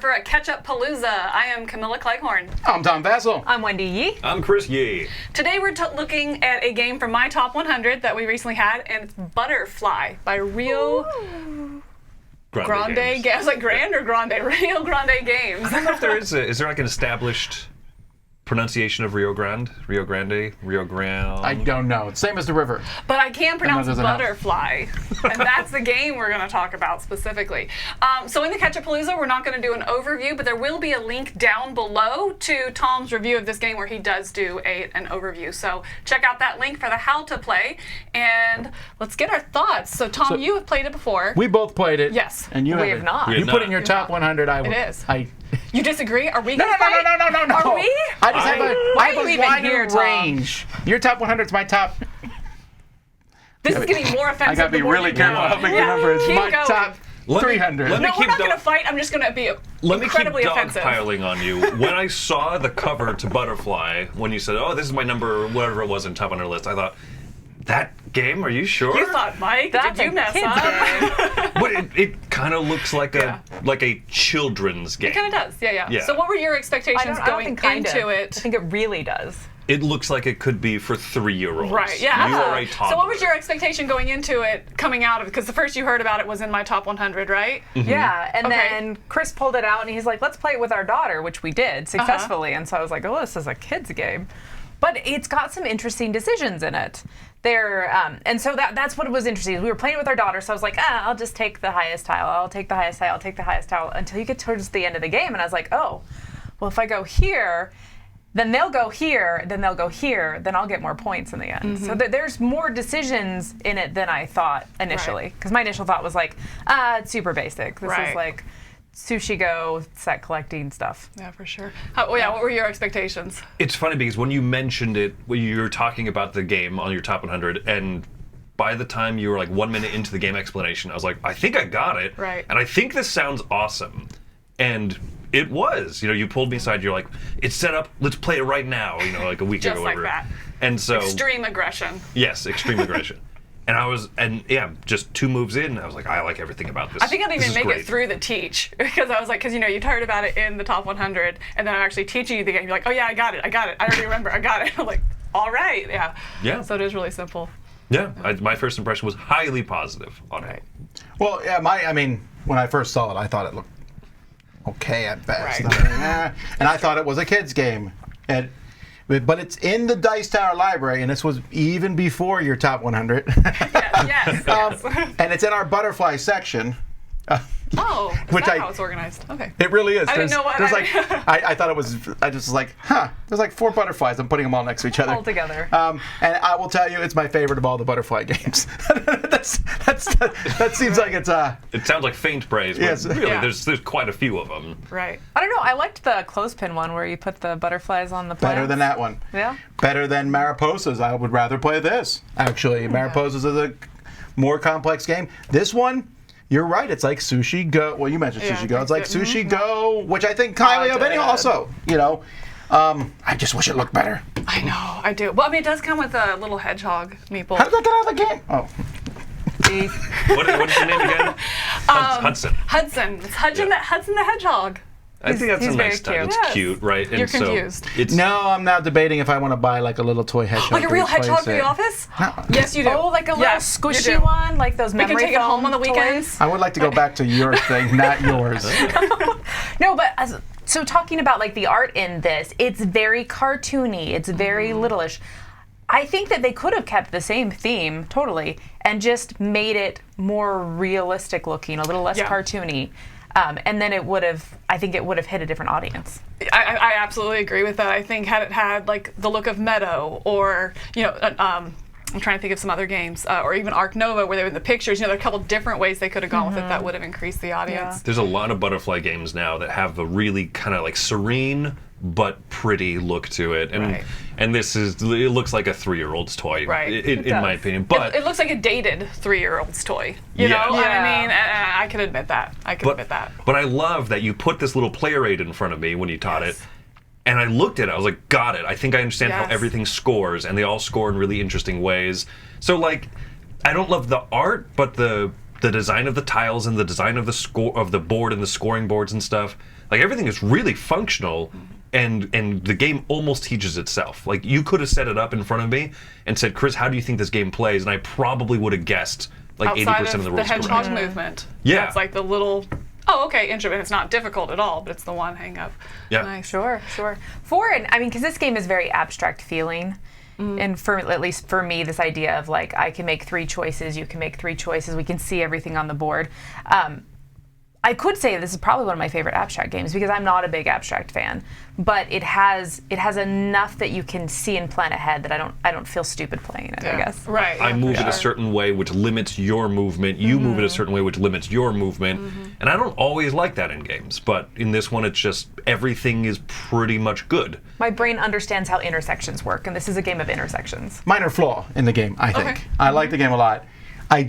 photographer at Catchupalooza. I am Camilla Cleghorn. I'm Tom Vasel. I'm Wendy Yi. I'm Chris Yi. Today we're looking at a game from my top 100 that we recently had, and it's Butterfly by Rio Grande. I was like Grand or Grande? Rio Grande Games. I don't know if there is there like an established pronunciation of Rio Grande? Rio Grande? Rio Grande? I don't know. It's same as the river. But I can pronounce doesn't Butterfly, and that's the game we're going to talk about specifically. So in the Catchupalooza, we're not going to do an overview, but there will be a link down below to Tom's review of this game where he does do an overview. So check out that link for the how to play, and let's get our thoughts. So Tom, you have played it before. We both played it. Yes. And you We haven't. have not. We You have put not. it in your top 100. It is. I You disagree? Are we no, going to fight? no. Are we? I just have a, Why I have are you a even wider here, Tom? range. Your top 100 is my top. This is getting more offensive. I gotta be the more really you careful go. how big the number is. Keep My going. top Let me- 300. let me No, we're keep not dog- going to fight. I'm just going to be Let me keep incredibly offensive. dogpiling on you. When I saw the cover to Butterfly, when you said, "Oh, this is my number," whatever it was in top 100 list, I thought, "That game? Are you sure?" You thought, Mike, That's did you a mess kid's up? But it kind of looks like a children's game. It kind of does, yeah. Yeah. So what were your I expectations don't going think kind into of. it? I think it really does. It looks like it could be for 3-year-olds. Right, yeah. You are a toddler. So what was your expectation going into it, coming out of it? Because the first you heard about it was in my top 100, right? Yeah, and Okay. then Chris pulled it out and he's like, let's play it with our daughter, which we did successfully. And so I was like, oh, this is a kid's game. But it's got some interesting decisions in it. And so that's what was interesting. We were playing it with our daughter, so I was like, I'll just take the highest tile. I'll take the highest tile. I'll take the highest tile. Until you get towards the end of the game, and I was like, oh, well, if I go here, then they'll go here, then they'll go here, then I'll get more points in the end. So there's more decisions in it than I thought initially. Because my initial thought was like, it's super basic. This Right. is like sushi go set collecting stuff. Yeah, for sure. What were your expectations? It's funny because when you mentioned it, when you were talking about the game on your top 100, and by the time you were like 1 minute into the game explanation, I was like, I think I got it. Right. And I think this sounds awesome. And it was. You pulled me aside, you're like, it's set up, let's play it right now, like a week Just ago. like whatever. that. And so. Extreme aggression. Yes, extreme aggression. And just 2 moves in, I was like, I like everything about this. I think I didn't This even is make great. it through the teach because I was like, because you'd heard about it in the top 100, and then I'm actually teaching you the game. You're like, oh yeah, I got it. I already remember. I got it. I'm like, all right, yeah. Yeah. So it is really simple. Yeah, my first impression was highly positive on it. Well, yeah, when I first saw it, I thought it looked okay at best. Right. And I thought it was a kid's game. But it's in the Dice Tower library, and this was even before your top 100. Yes. And it's in our Butterfly section. Oh, is Which that I- how it's organized? Okay. It really is. I didn't know what There's I- I thought it was. I just was like, there's like 4 butterflies. I'm putting them all next to each other. All together. And I will tell you, it's my favorite of all the butterfly games. that seems like it's It sounds like faint praise, but Yes. really, Yeah. there's quite a few of them. Right. I don't know. I liked the clothespin one where you put the butterflies on the plants. better than that one. Yeah. Better than Mariposas. I would rather play this. Actually, Mariposas is a more complex game. This one, you're right. It's like Sushi Go. Well, you mentioned Yeah, Sushi Go. It's like that's it. Sushi Go, which I think highly of any. did. Also, I just wish it looked better. I know. I do. Well, it does come with a little hedgehog meeple. How did that get out of the game? Oh, What's your name again? Hudson. Hudson. It's Hudson, Yeah. Hudson the hedgehog. I think that's he's a very nice touch. cute. It's Yes. cute, right? And You're so confused. It's no, I'm now debating if I want to buy like a little toy hedgehog. Like a to real replace hedgehog for it. the office? No. Yes, you do. Oh, like a little Yes, you squishy do. one, like those We memory can take it home foam on the toys. weekends. I would like to go back to your thing, not yours. No, but so talking about like the art in this, it's very cartoony. It's very littleish. I think that they could have kept the same theme totally and just made it more realistic looking, a little less Yeah. cartoony. And then I think it would have hit a different audience. I absolutely agree with that. I think had it had like the look of Meadow or, I'm trying to think of some other games, or even Arc Nova where they were in the pictures, there are a couple different ways they could have gone with it that would have increased the audience. There's a lot of Butterfly games now that have a really kind of like serene but pretty look to it, and Right. and it looks like a 3-year-old's toy, Right. in my opinion. But It looks like a dated 3-year-old's toy. You Yeah. know what Yeah. I mean? And I can admit that. But I love that you put this little player aid in front of me when you taught it. And I looked at it, I was like, got it. I think I understand how Yes. everything scores, and they all score in really interesting ways. So, like, I don't love the art, but the design of the tiles and the design of the board and the scoring boards and stuff, Like everything is really functional, and the game almost teaches itself. Like you could have set it up in front of me and said, Chris, how do you think this game plays? And I probably would have guessed like 80% of the rules the hedgehog correct. movement. Yeah. That's like the little. Oh, okay, interesting. It's not difficult at all, but it's the one hang up. Yeah. Nice. Sure. I mean, because this game is very abstract feeling. And at least for me, this idea of like, I can make 3 choices, you can make 3 choices, we can see everything on the board. I could say this is probably one of my favorite abstract games because I'm not a big abstract fan, but it has enough that you can see and plan ahead that I don't feel stupid playing it, I guess. Right. I move it a certain way, which limits your movement. You move it a certain way, which limits your movement. And I don't always like that in games, but in this one, it's just everything is pretty much good. My brain understands how intersections work, and this is a game of intersections. Minor flaw in the game, I think. Okay. I like the game a lot. I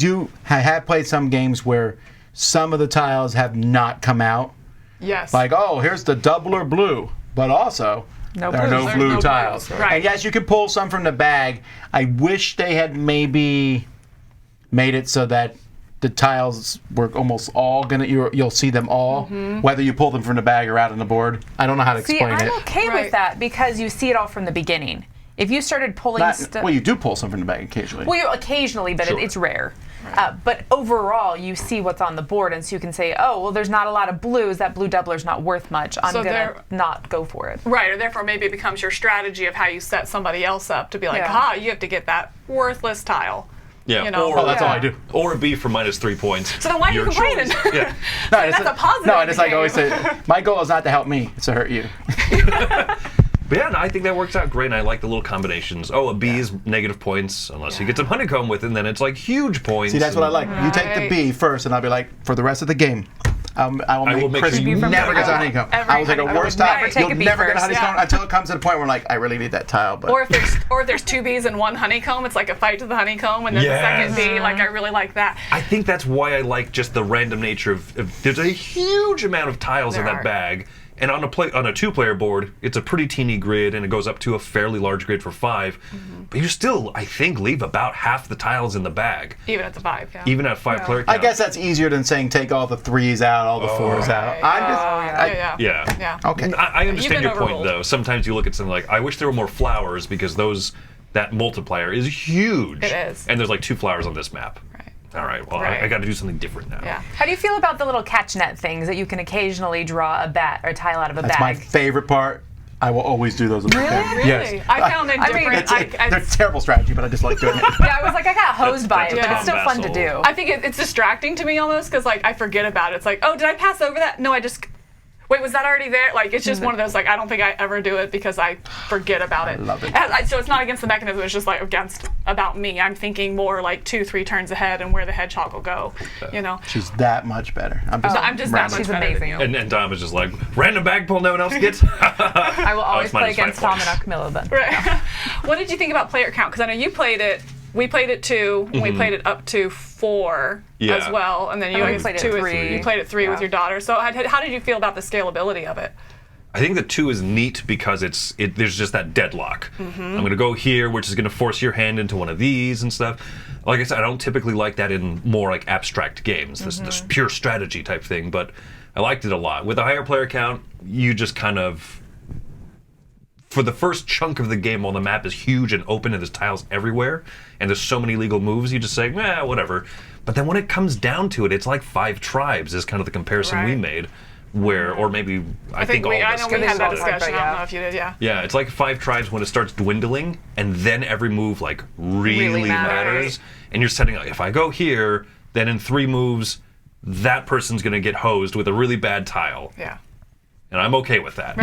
have played some games where some of the tiles have not come out. Yes. Like, oh, here's the doubler blue, but also there are no There's blue no tiles. blues, right. And yes, you can pull some from the bag. I wish they had maybe made it so that the tiles were almost all gonna. You'll see them all, whether you pull them from the bag or out on the board. I don't know how to See, explain I'm it. okay Right. with that because you see it all from the beginning. If you started pulling stuff. Well, you do pull some from the bag occasionally. Well, occasionally, but Sure. it's rare. But overall, you see what's on the board, and so you can say, oh, well, there's not a lot of blues. That blue doubler's not worth much. I'm So going there- to not go for it. Right, or therefore maybe it becomes your strategy of how you set somebody else up to be like, Yeah. you have to get that worthless tile. Yeah. You know, Or, Oh, that's all I do. or a B for -3 points. So then why are you Your complaining? choice. Yeah. No, that's a positive No, it's like I game. always say, my goal is not to help me; it's to hurt you. But yeah, no, I think that works out great, and I like the little combinations. Oh, a B is negative points, unless you get some honeycomb with it, and then it's like huge points. See, that's what I like. You take the Right. B first, and I'll be like, for the rest of the game, I will make make Chris sure you never never gets a get honeycomb. every I will take a honeycomb. worst I would tile. never take You'll a B never get a first. honeycomb Yeah. until it comes to the point where like, I really need that tile. But Or if there's 2 Bs and 1 honeycomb, it's like a fight to the honeycomb, and then the second B, like I really like that. I think that's why I like just the random nature of there's a huge amount of tiles in There that are. bag. And on a 2-player board, it's a pretty teeny grid, and it goes up to a fairly large grid for 5. But you still, I think, leave about half the tiles in the bag, Even at the 5, yeah. even at 5-player I count. guess that's easier than saying take all the 3s out, all the 4s out. Right. I'm just, yeah. Yeah. Okay. I understand been your point, overruled. though. Sometimes you look at something like, I wish there were more flowers, because that multiplier is huge. It is. And there's like 2 flowers on this map. Right. All right, well, Right. I got to do something different now. Yeah. How do you feel about the little catch net things that you can occasionally draw a bat or a tile out of a that's my bag? favorite part. I will always do those. Really? Yes. I found it I mean, different. They're terrible strategy, but I just like doing it. Yeah, I was like, I got hosed by it, That's but it's still Tom fun to Vasel. do. I think it's distracting to me almost because like I forget about it. It's like, oh, did I pass over that? No, I just. Wait, was that already there? Like, it's just one of those, like, I don't think I ever do it because I forget about it. I love it. So it's not against the mechanism, it's just, like, about me. I'm thinking more, like, 2-3 turns ahead and where the hedgehog will go, you know? She's that much better. I'm just that much She's better amazing. than you. And Dom is just like, random bag pull no one else gets? I will always it's play minus 5 against Tom points. and Camilla then. Right. What did you think about player count? Because I know you played it. We played it 2, and we played it up to 4 Yeah. as well. And then you we guys played it two or 3. You played it 3 with Yeah. your daughter. So how did you feel about the scalability of it? I think the 2 is neat because there's just that deadlock. I'm going to go here, which is going to force your hand into one of these and stuff. Like I said, I don't typically like that in more like abstract games, this pure strategy type thing, but I liked it a lot. With a higher player count, you just kind of, for the first chunk of the game, while the map is huge and open and there's tiles everywhere, and there's so many legal moves, you just say, whatever. But then when it comes down to it, it's like 5 tribes is kind of the comparison we Right. made. Or maybe I think all of I us know did. we had that all discussion. talked about, I don't yeah. know if you did, yeah. Yeah, it's like 5 tribes when it starts dwindling, and then every move like really matters. And you're setting up, if I go here, then in 3 moves, that person's going to get hosed with a really bad tile. Yeah. And I'm okay with that.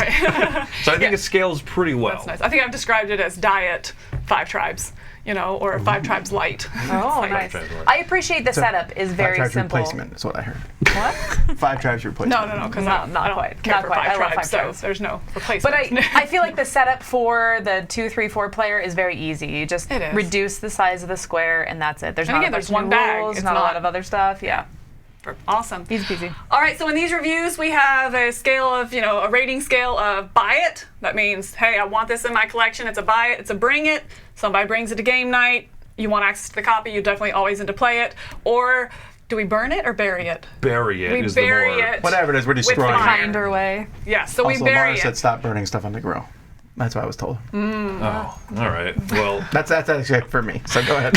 So I think it scales pretty well. That's nice. I think I've described it as diet 5 tribes, or 5 tribes light. Oh, like- nice. tribes work. I appreciate the setup is 5 very tribes simple. replacement. That's what I heard. What? 5 tribes replacement. No, because Not I don't quite. care Not for quite. 5 I love tribes, 5 tribes. so there's no But replacement. I feel like the setup for the 2, 3, 4 player is very easy. You just It is. reduce the size of the square, and that's it. There's And not again, a bunch there's of one new bag. rules, It's not a not- lot of other stuff. Yeah. Awesome. Easy peasy. All right, so in these reviews, we have a scale of, a rating scale of buy it. That means, hey, I want this in my collection. It's a buy it. It's a bring it. Somebody brings it to game night. You want access to the copy. You definitely always into play it. Or Do we burn it or bury it? Bury it We is bury the more. it. Whatever it is, we're With destroying it. fire. Kinder way. Yeah, so Also, we bury Mara it. said stop burning stuff on the grill. That's what I was told. Oh, all right. Well, That's actually for me. So go ahead.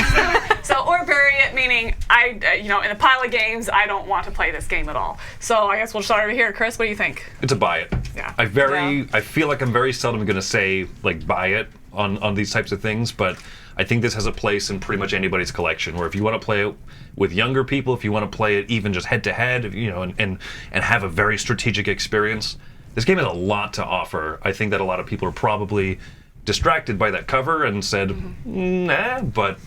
So, or bury it, meaning in a pile of games, I don't want to play this game at all. So I guess we'll start over here. Chris, what do you think? it's a buy it. Yeah. I feel like I'm very seldom going to say like buy it on these types of things, but I think this has a place in pretty much anybody's collection. Where if you want to play it with younger people, if you want to play it even just head to head, and have a very strategic experience, this game has a lot to offer. I think that a lot of people are probably distracted by that cover and said, nah, but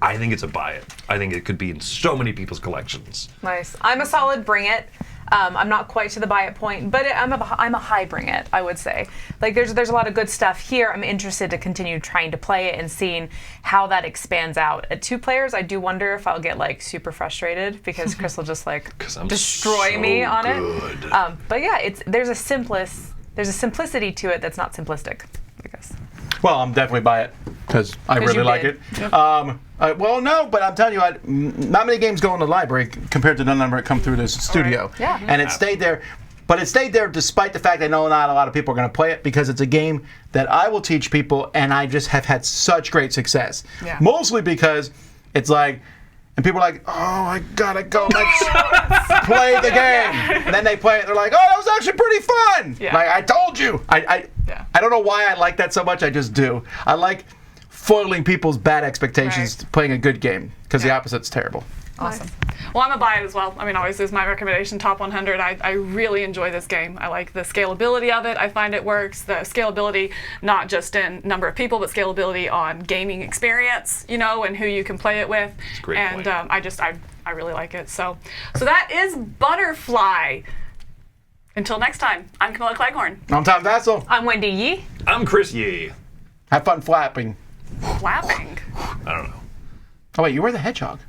I think it's a buy it. I think it could be in so many people's collections. Nice. I'm a solid bring it. I'm not quite to the buy it point, but I'm a high bring it, I would say. Like there's a lot of good stuff here. I'm interested to continue trying to play it and seeing how that expands out. At 2 players, I do wonder if I'll get like super frustrated because Chris will just like 'Cause I'm destroy so me on good. it. But yeah, there's a simplicity to it that's not simplistic, I guess. Well, I'm definitely buy it because I really you like did. it. Well, no, but I'm telling you, not many games go in the library compared to the number that come through this studio. Yeah. And it stayed there. But it stayed there despite the fact I know not a lot of people are going to play it because it's a game that I will teach people, and I just have had such great success. Yeah. Mostly because it's like, and people are like, oh, I gotta go, let's play the game. And then they play it, they're like, oh, that was actually pretty fun. Yeah. Like, I told you. Yeah. I don't know why I like that so much, I just do. I like foiling people's bad expectations Right. playing a good game, because the Yeah. opposite's terrible. Awesome. Well, I'm a buy it as well. I mean, always is my recommendation, top 100. I really enjoy this game. I like the scalability of it. I find it works. The scalability, not just in number of people, but scalability on gaming experience, and who you can play it with. a great and point. I really like it. So that is Butterfly. Until next time, I'm Camilla Cleghorn. I'm Tom Vasel. I'm Wendy Yi. I'm Chris Yi. Have fun flapping. Flapping. I don't know. Oh, wait, you were the hedgehog.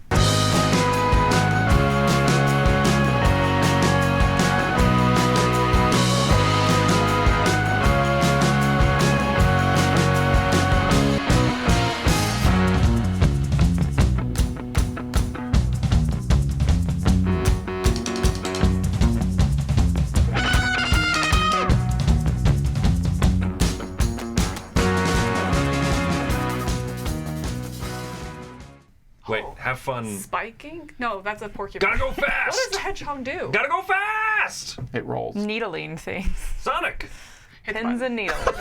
Wait, have fun. Spiking? No, that's a porcupine. Gotta go What does fast! the hedgehog do? Gotta go fast! It rolls. Needling things. Sonic! Hit the Pins button. and needles.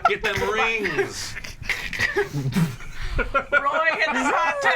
Get them rings! Roy hit the button.